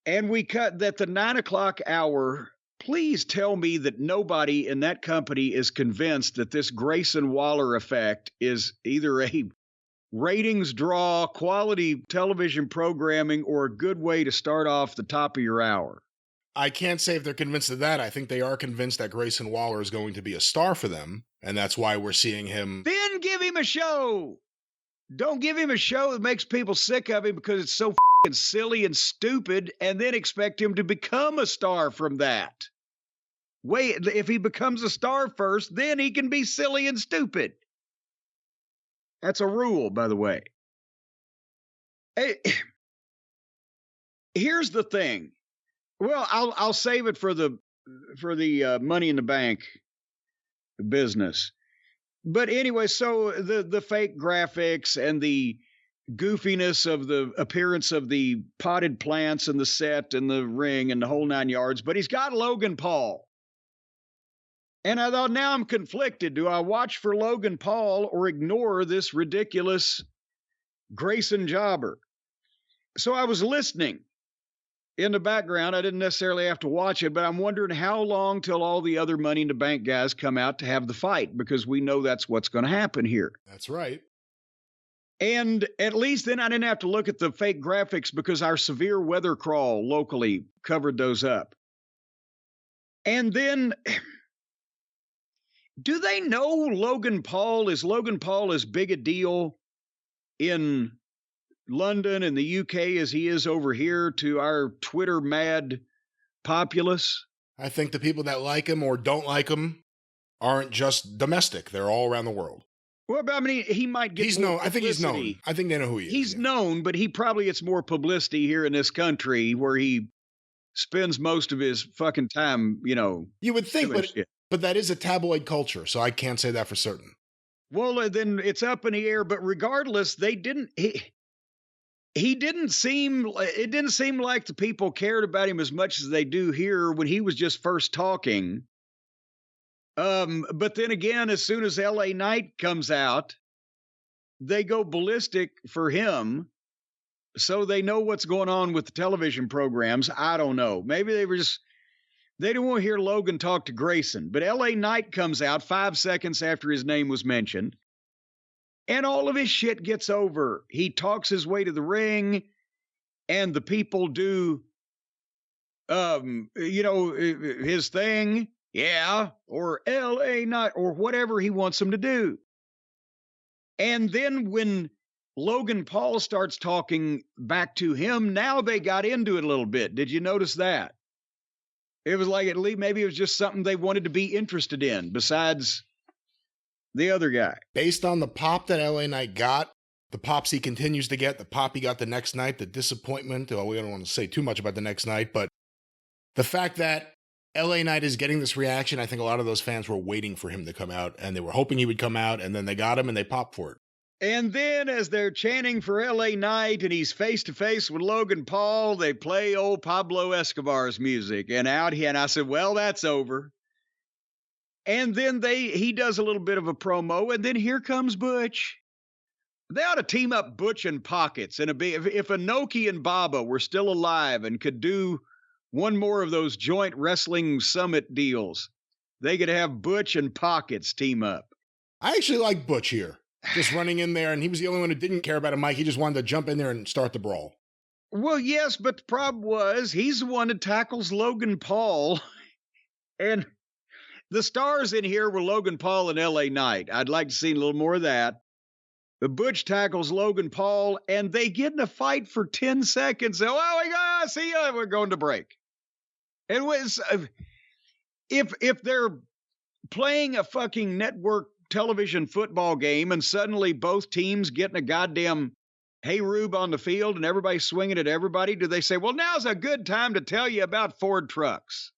And we cut that the 9 o'clock hour. Please tell me that nobody in that company is convinced that this Grayson Waller effect is either a ratings draw, quality television programming, or a good way to start off the top of your hour. I can't say if they're convinced of that. I think they are convinced that Grayson Waller is going to be a star for them, and that's why we're seeing him. Then give him a show. Don't give him a show that makes people sick of him because it's so silly and stupid, and then expect him to become a star from that. Wait, if he becomes a star first, then he can be silly and stupid. That's a rule, by the way. Hey, here's the thing. Well, I'll save it for the Money in the Bank business. But anyway, so the fake graphics and the goofiness of the appearance of the potted plants and the set and the ring and the whole 9 yards. But he's got Logan Paul. And I thought, now I'm conflicted. Do I watch for Logan Paul or ignore this ridiculous Grayson jobber? So I was listening in the background. I didn't necessarily have to watch it, but I'm wondering how long till all the other Money in the Bank guys come out to have the fight, because we know that's what's going to happen here. That's right. And at least then I didn't have to look at the fake graphics because our severe weather crawl locally covered those up. And then, do they know Logan Paul? Is Logan Paul as big a deal in London and the UK as he is over here to our Twitter mad populace? I think the people that like him or don't like him aren't just domestic. They're all around the world. Well, but I mean, he might get more known. publicity. I think he's known. I think they know who he is. He's known, but he probably gets more publicity here in this country where he spends most of his fucking time, you know. You would think, but that is a tabloid culture, so I can't say that for certain. Well, then it's up in the air, but regardless, they didn't. He didn't seem. It didn't seem like the people cared about him as much as they do here when he was just first talking. But then again, as soon as LA Knight comes out, they go ballistic for him. So they know what's going on with the television programs. I don't know. Maybe they didn't want to hear Logan talk to Grayson. But LA Knight comes out 5 seconds after his name was mentioned, and all of his shit gets over. He talks his way to the ring, and the people do, his thing. Yeah, or LA Knight, or whatever he wants them to do. And then when Logan Paul starts talking back to him, now they got into it a little bit. Did you notice that? It was like, at least maybe it was just something they wanted to be interested in besides the other guy. Based on the pop that LA Knight got, the pops he continues to get, the pop he got the next night, the disappointment, well, we don't want to say too much about the next night, but the fact that LA Knight is getting this reaction, I think a lot of those fans were waiting for him to come out, and they were hoping he would come out, and then they got him and they popped for it. And then as they're chanting for LA Knight and he's face to face with Logan Paul, they play old Pablo Escobar's music, and I said, well, that's over. And then he does a little bit of a promo, and then here comes Butch. They ought to team up Butch and Pockets. And if Inoki and Baba were still alive and could do one more of those joint wrestling summit deals, they could have Butch and Pockets team up. I actually like Butch here. Just running in there, and he was the only one who didn't care about a mic. He just wanted to jump in there and start the brawl. Well, yes, but the problem was he's the one that tackles Logan Paul. And the stars in here were Logan Paul and LA Knight. I'd like to see a little more of that. The Butch tackles Logan Paul, and they get in a fight for 10 seconds. So, oh, my God, see you. We're going to break. It was, if they're playing a fucking network television football game and suddenly both teams getting a goddamn hey Rube on the field and everybody swinging at everybody, do they say, well, now's a good time to tell you about Ford trucks?